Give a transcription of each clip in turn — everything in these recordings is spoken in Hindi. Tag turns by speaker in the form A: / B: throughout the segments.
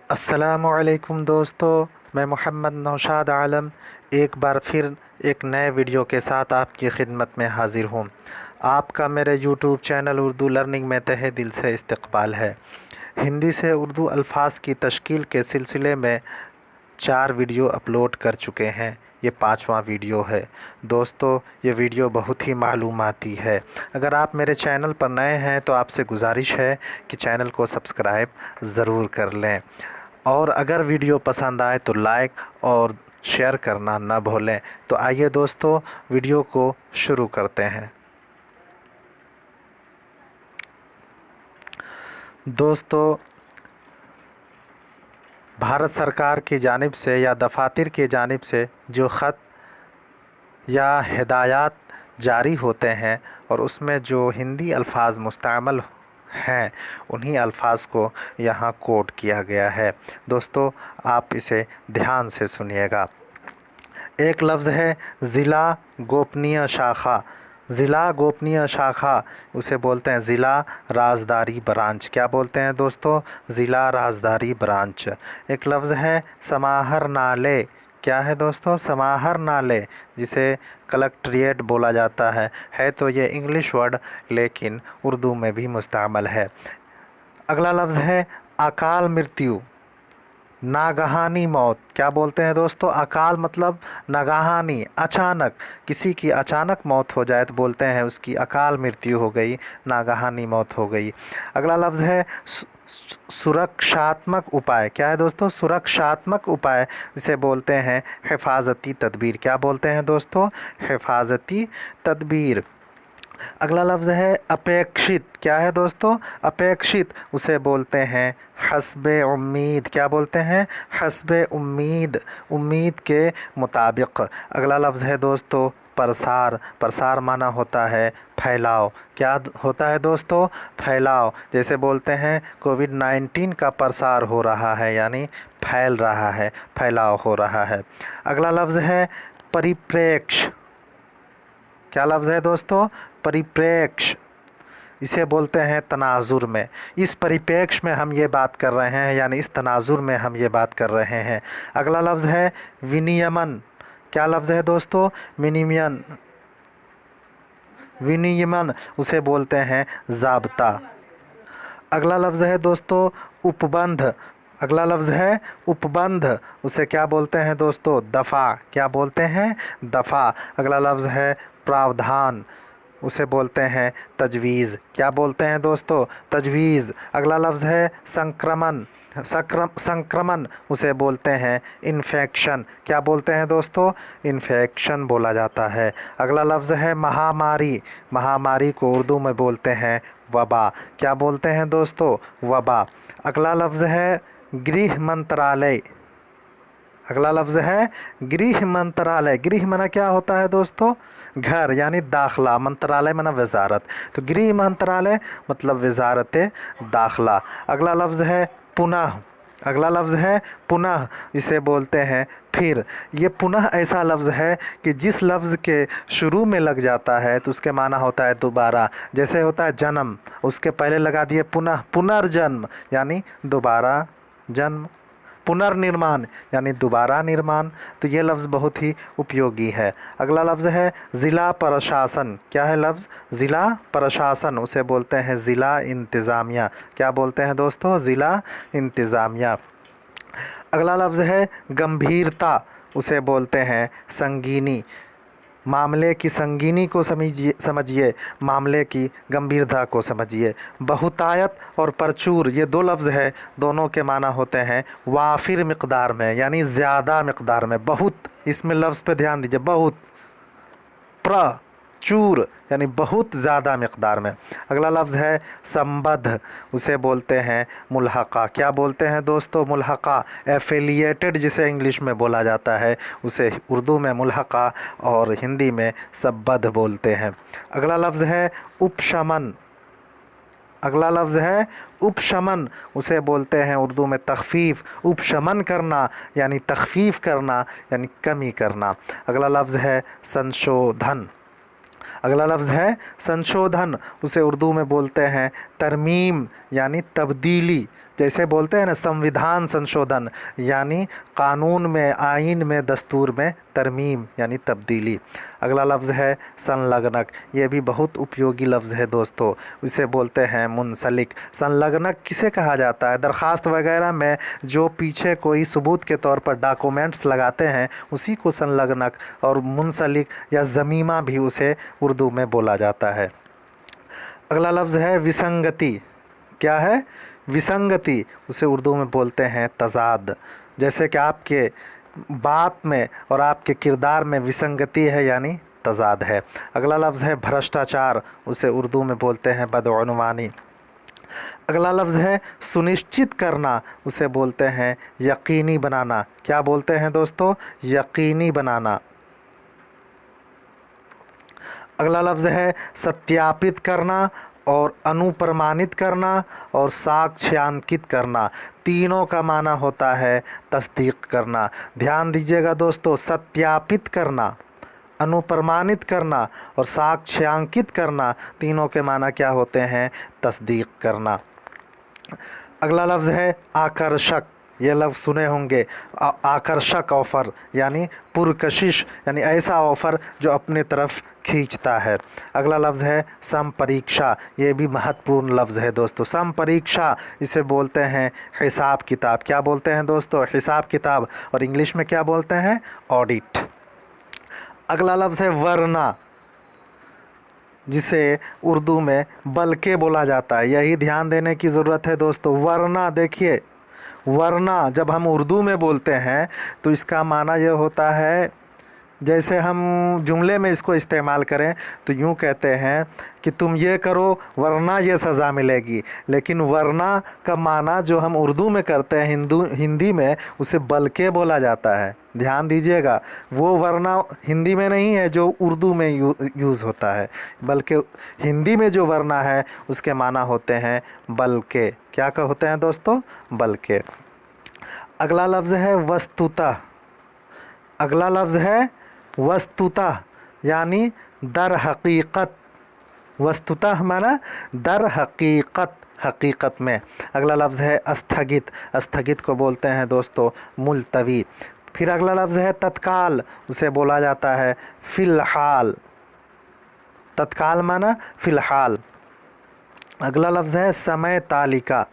A: अस्सलामुअलैकुम दोस्तों, मैं मोहम्मद नौशाद आलम एक बार फिर एक नए वीडियो के साथ आपकी खिदमत में हाज़िर हूँ। आपका मेरे यूट्यूब चैनल उर्दू लर्निंग में तहे दिल से इस्तकबाल है। हिंदी से उर्दू अल्फाज की तश्कील के सिलसिले में 4 वीडियो अपलोड कर चुके हैं। ये 5वां वीडियो है। दोस्तों, ये वीडियो बहुत ही मालूमाती है। अगर आप मेरे चैनल पर नए हैं तो आपसे गुजारिश है कि चैनल को सब्सक्राइब ज़रूर कर लें, और अगर वीडियो पसंद आए तो लाइक और शेयर करना ना भूलें। तो आइए दोस्तों, वीडियो को शुरू करते हैं। दोस्तों, भारत सरकार की जानिब से या दफातर की जानिब से जो ख़त या हिदायत जारी होते हैं और उसमें जो हिंदी अल्फाज मुस्तअमल हैं, उन्हीं अल्फाज को यहाँ कोट किया गया है। दोस्तों, आप इसे ध्यान से सुनिएगा। एक लफ्ज़ है ज़िला गोपनीय शाखा। ज़िला गोपनीय शाखा उसे बोलते हैं ज़िला राजदारी ब्रांच। क्या बोलते हैं दोस्तों? ज़िला राजदारी ब्रांच। एक लफ्ज़ है समाहर नाले। क्या है दोस्तों? समाहर नाले, जिसे कलेक्ट्रेट बोला जाता है तो ये इंग्लिश वर्ड लेकिन उर्दू में भी मुस्तअमल है। अगला लफ्ज़ है अकाल मृत्यु, नागहानी मौत। क्या बोलते हैं दोस्तों? अकाल मतलब नागहानी, अचानक। किसी की अचानक मौत हो जाए तो बोलते हैं उसकी अकाल मृत्यु हो गई, नागहानी मौत हो गई। अगला लफ्ज़ है सुरक्षात्मक उपाय। क्या है दोस्तों? सुरक्षात्मक उपाय, इसे बोलते हैं हिफाजती तदबीर। क्या बोलते हैं दोस्तों? हिफाजती तदबीर। अगला लफ्ज़ है अपेक्षित। क्या है दोस्तों? अपेक्षित, उसे बोलते हैं हस्बे उम्मीद। क्या बोलते हैं? हस्बे उम्मीद, उम्मीद के मुताबिक। अगला लफ्ज़ है दोस्तों प्रसार। प्रसार माना होता है फैलाव। क्या होता है दोस्तों? फैलाव। जैसे बोलते हैं कोविड-19 का प्रसार हो रहा है, यानी फैल रहा है, फैलाव हो रहा है। अगला लफ्ज़ है परिप्रेक्ष्य। क्या लफ्ज़ है दोस्तों? परिप्रेक्ष्य, इसे बोलते हैं तनाजुर में। इस परिप्रेक्ष्य में हम ये बात कर रहे हैं, यानी इस तनाजुर में हम ये बात कर रहे हैं। अगला लफ्ज़ है विनियमन। क्या लफ्ज़ है दोस्तों? विनियमन। विनियमन, उसे बोलते हैं ज़ाब्ता। अगला लफ्ज़ है दोस्तों उपबंध। अगला लफ्ज़ है उपबंध, उसे क्या बोलते हैं दोस्तों? दफ़ा। क्या बोलते हैं? दफ़ा। अगला लफ्ज़ है प्रावधान, उसे बोलते हैं तजवीज़। क्या बोलते हैं दोस्तों? तजवीज़। अगला लफ्ज़ है संक्रमण। संक्रमण, उसे बोलते हैं इन्फेक्शन। क्या बोलते हैं दोस्तों? इन्फेक्शन बोला जाता है। अगला लफ्ज़ है महामारी। महामारी को उर्दू में बोलते हैं वबा। क्या बोलते हैं दोस्तों? वबा। अगला लफ्ज़ है गृह मंत्रालय। अगला लफ्ज़ है गृह मंत्रालय। गृह मना क्या होता है दोस्तों? घर, यानी दाखिला। मंत्रालय मना वजारत, तो गृह मंत्रालय मतलब वजारत दाखिला। अगला लफ्ज़ है पुनः। अगला लफ्ज़ है पुनः, इसे बोलते हैं फिर। ये पुनः ऐसा लफ्ज़ है कि जिस लफ्ज़ के शुरू में लग जाता है तो उसके माना होता है दोबारा। जैसे होता है जन्म, उसके पहले लगा दिए पुनः, पुनर्जन्म यानी दोबारा जन्म। पुनर्निर्माण यानी दोबारा निर्माण। तो ये लफ्ज़ बहुत ही उपयोगी है। अगला लफ्ज़ है ज़िला प्रशासन। क्या है लफ्ज़? ज़िला प्रशासन, उसे बोलते हैं ज़िला इंतज़ामिया। क्या बोलते हैं दोस्तों? ज़िला इंतज़ामिया। अगला लफ्ज़ है गंभीरता, उसे बोलते हैं संगीनी। मामले की संगीनी को समझिए, मामले की गंभीरता को समझिए। बहुतायत और प्रचुर, ये 2 लफ्ज़ है, दोनों के माना होते हैं वाफिर मिक़दार में, यानी ज़्यादा मिक़दार में। बहुत, इसमें लफ्ज़ पे ध्यान दीजिए, बहुत। प्रचुर यानी बहुत ज़्यादा मिक़दार में। अगला लफ्ज़ है संबद्ध, उसे बोलते हैं मुल्हक़ा। क्या बोलते हैं दोस्तों? मुल्हक़ा। एफिलिएटेड जिसे इंग्लिश में बोला जाता है, उसे उर्दू में मुल्हक़ा और हिंदी में संबद्ध बोलते हैं। अगला लफ्ज़ है उपशमन। अगला लफ्ज़ है उपशमन, उसे बोलते हैं उर्दू में तख़फ़ीफ़। उपशमन करना यानी तख़फ़ीफ़ करना, यानी कमी करना। अगला लफ्ज़ है संशोधन। अगला लफ्ज़ है संशोधन, उसे उर्दू में बोलते हैं तरमीम यानी तब्दीली। जैसे बोलते हैं ना संविधान संशोधन, यानी कानून में, आइन में, दस्तूर में तरमीम यानी तब्दीली। अगला लफ्ज़ है संलग्नक। ये भी बहुत उपयोगी लफ्ज़ है दोस्तों, इसे बोलते हैं मुंसलिक। संलग्नक किसे कहा जाता है? दरख्वास्त वगैरह में जो पीछे कोई सबूत के तौर पर डॉक्यूमेंट्स लगाते हैं उसी को संलग्नक और मुंसलिक या ज़मीमा भी उसे उर्दू में बोला जाता है। अगला लफ्ज़ है विसंगति। क्या है? विसंगति। उसे उर्दू में बोलते हैं तज़ाद। जैसे कि आपके बात में और आपके किरदार में विसंगति है यानी तज़ाद है। अगला लफ्ज़ है भ्रष्टाचार। उसे उर्दू में बोलते हैं बदउनवानी। अगला लफ्ज़ है सुनिश्चित करना। उसे बोलते हैं यकीनी बनाना। क्या बोलते हैं दोस्तों? यकीनी बनाना। अगला लफ्ज़ है सत्यापित करना और अनुप्रमाणित करना और साक्ष्यांकित करना। तीनों का माना होता है तस्दीक करना। ध्यान दीजिएगा दोस्तों, सत्यापित करना, अनुप्रमाणित करना और साक्ष्यांकित करना, तीनों के माना क्या होते हैं? तस्दीक करना। अगला लफ्ज़ है आकर्षक। ये लफ्ज़ सुने होंगे, आकर्षक ऑफ़र यानी पुरकशिश, यानी ऐसा ऑफ़र जो अपने तरफ खींचता है। अगला लफ्ज़ है संपरीक्षा। ये भी महत्वपूर्ण लफ्ज़ है दोस्तों। संपरीक्षा, इसे बोलते हैं हिसाब किताब। क्या बोलते हैं दोस्तों? हिसाब किताब। और इंग्लिश में क्या बोलते हैं? ऑडिट। अगला लफ्ज़ है वरना, जिसे उर्दू में बल्कि बोला जाता है। यही ध्यान देने की ज़रूरत है दोस्तों। वरना, देखिए, वरना जब हम उर्दू में बोलते हैं तो इसका माना यह होता है, जैसे हम जुमले में इसको इस्तेमाल करें तो यूँ कहते हैं कि तुम ये करो वरना ये सज़ा मिलेगी। लेकिन वरना का माना जो हम उर्दू में करते हैं, हिंदी में उसे बल्कि बोला जाता है। ध्यान दीजिएगा, वो वरना हिंदी में नहीं है जो उर्दू में यूज़ होता है, बल्कि हिंदी में जो वरना है उसके माना होते हैं बल्कि। क्या होते हैं दोस्तों? बल्कि। अगला लफ्ज़ है वस्तुतः। अगला लफ्ज़ है वस्तुतः यानी दर हकीकत। वस्तुतः माना दर हकीकत, हकीकत में। अगला लफ्ज़ है स्थगित। स्थगित को बोलते हैं दोस्तों मुलतवी। फिर अगला लफ्ज़ है तत्काल। उसे बोला जाता है फ़िलहाल। तत्काल माना फ़िलहाल। अगला लफ्ज़ है समय तालिका।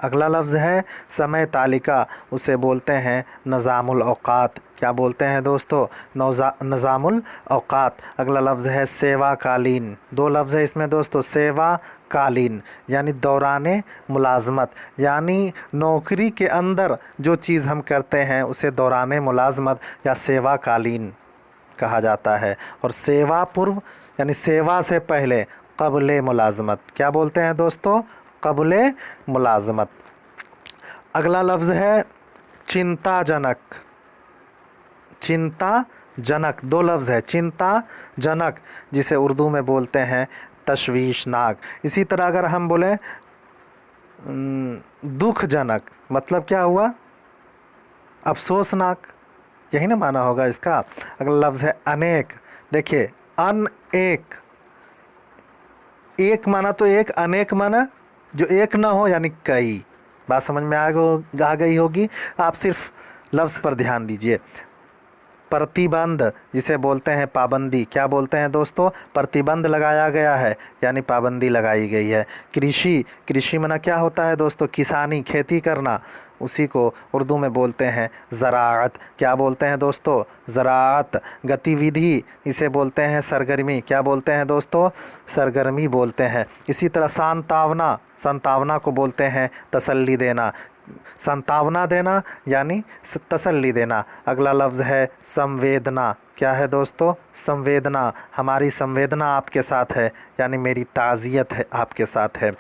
A: अगला लफ्ज़ है समय तालिका। उसे बोलते हैं निज़ामुल औक़ात। क्या बोलते हैं दोस्तों? निज़ामुल औक़ात। अगला लफ्ज़ है सेवा कालीन। दो लफ्ज़ है इसमें दोस्तों, सेवा कालीन यानी दौराने मुलाजमत, यानी नौकरी के अंदर जो चीज़ हम करते हैं उसे दौराने मुलाजमत या सेवा कालीन कहा जाता है। और सेवा पूर्व यानी सेवा से पहले, क़ब्ले मुलाजमत। क्या बोलते हैं दोस्तों? क़ब्ले मुलाजमत। अगला लफ्ज़ है चिंताजनक। चिंताजनक, दो लफ्ज़ है, चिंताजनक, जिसे उर्दू में बोलते हैं तशवीशनाक। इसी तरह अगर हम बोलें दुखजनक, मतलब क्या हुआ? अफसोसनाक, यही ना माना होगा इसका। अगला लफ्ज़ है अनेक। देखिए, अन एक, एक माना तो एक, अनेक माना जो एक ना हो यानी कई। बात समझ में आ गई होगी। आप सिर्फ लफ्ज़ पर ध्यान दीजिए। प्रतिबंध, जिसे बोलते हैं पाबंदी। क्या बोलते हैं दोस्तों? प्रतिबंध लगाया गया है यानी पाबंदी लगाई गई है। कृषि, कृषि माना क्या होता है दोस्तों? किसानी, खेती करना। उसी को उर्दू में बोलते हैं ज़राअत। क्या बोलते हैं दोस्तों? ज़राअत। गतिविधि, इसे बोलते हैं सरगर्मी। क्या बोलते हैं दोस्तों? सरगर्मी बोलते हैं। इसी तरह सांत्वना, सांत्वना को बोलते हैं तसल्ली देना। सांत्वना देना यानी तसल्ली देना। अगला लफ्ज़ है संवेदना। क्या है दोस्तों? संवेदना। हमारी संवेदना आपके साथ है यानी मेरी ताज़ियत है आपके साथ है।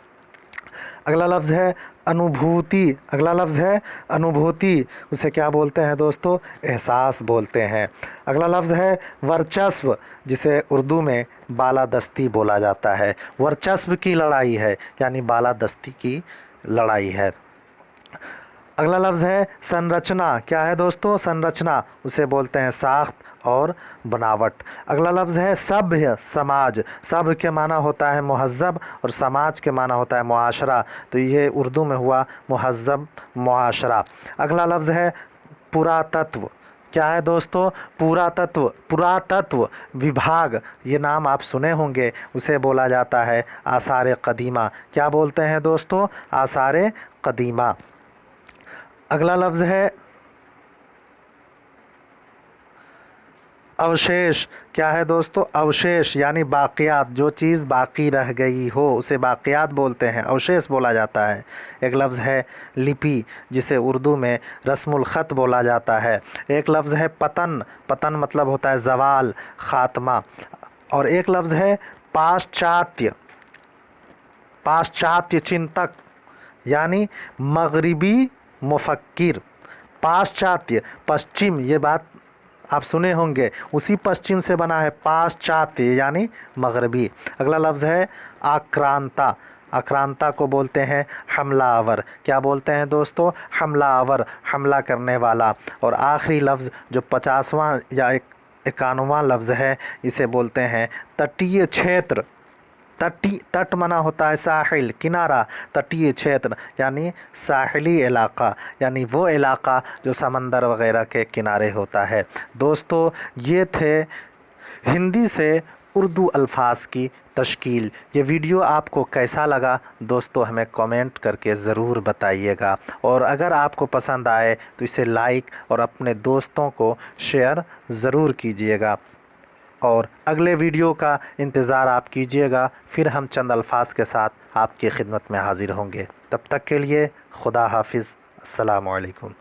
A: अगला लफ्ज़ है अनुभूति। अगला लफ्ज़ है अनुभूति। उसे क्या बोलते हैं दोस्तों? एहसास बोलते हैं। अगला लफ्ज़ है वर्चस्व, जिसे उर्दू में बालादस्ती बोला जाता है। वर्चस्व की लड़ाई है यानी बालादस्ती की लड़ाई है। अगला लफ्ज़ है संरचना। क्या है दोस्तों? संरचना, उसे बोलते हैं साख्त और बनावट। अगला लफ्ज़ है सभ्य, समाज। सभ्य के माना होता है मुहज़्ज़ब और समाज के माना होता है मुआशरा, तो ये उर्दू में हुआ मुहज़्ज़ब मुआशरा। अगला लफ्ज़ है पुरातत्व। क्या है दोस्तों? पुरातत्व। पुरातत्व विभाग, ये नाम आप सुने होंगे, उसे बोला जाता है आसार क़दीमा। क्या बोलते हैं दोस्तों? आसार क़दीमा। अगला लफ्ज़ है अवशेष। क्या है दोस्तों? अवशेष यानी बाक़ियात, जो चीज़ बाकी रह गई हो उसे बाक़ियात बोलते हैं, अवशेष बोला जाता है। एक लफ्ज़ है लिपि, जिसे उर्दू में रस्मुल ख़त बोला जाता है। एक लफ्ज़ है पतन। पतन मतलब होता है ज़वाल, ख़ात्मा। और एक लफ्ज़ है पाश्चात्य। पाश्चात्य चिंतक यानी मगरिबी मुफक्किर। पाश्चात्य पश्चिम, ये बात आप सुने होंगे, उसी पश्चिम से बना है पाश्चात्य यानी मगरबी। अगला लफ्ज़ है आक्रांता। आक्रांता को बोलते हैं हमलावर। क्या बोलते हैं दोस्तों? हमलावर, हमला करने वाला। और आखिरी लफ्ज़ जो 50वां या 51वां लफ्ज़ है, इसे बोलते हैं तटीय क्षेत्र। तट मना होता है साहिल, किनारा। तटीय क्षेत्र यानी साहिली इलाका, यानी वो इलाका जो समंदर वगैरह के किनारे होता है। दोस्तों, ये थे हिंदी से उर्दू अल्फाज की तश्कील। ये वीडियो आपको कैसा लगा दोस्तों, हमें कमेंट करके ज़रूर बताइएगा। और अगर आपको पसंद आए तो इसे लाइक और अपने दोस्तों को शेयर ज़रूर कीजिएगा। और अगले वीडियो का इंतज़ार आप कीजिएगा, फिर हम चंद अल्फाज के साथ आपकी खिदमत में हाज़िर होंगे। तब तक के लिए खुदा हाफिज़। अस्सलामु अलैकुम।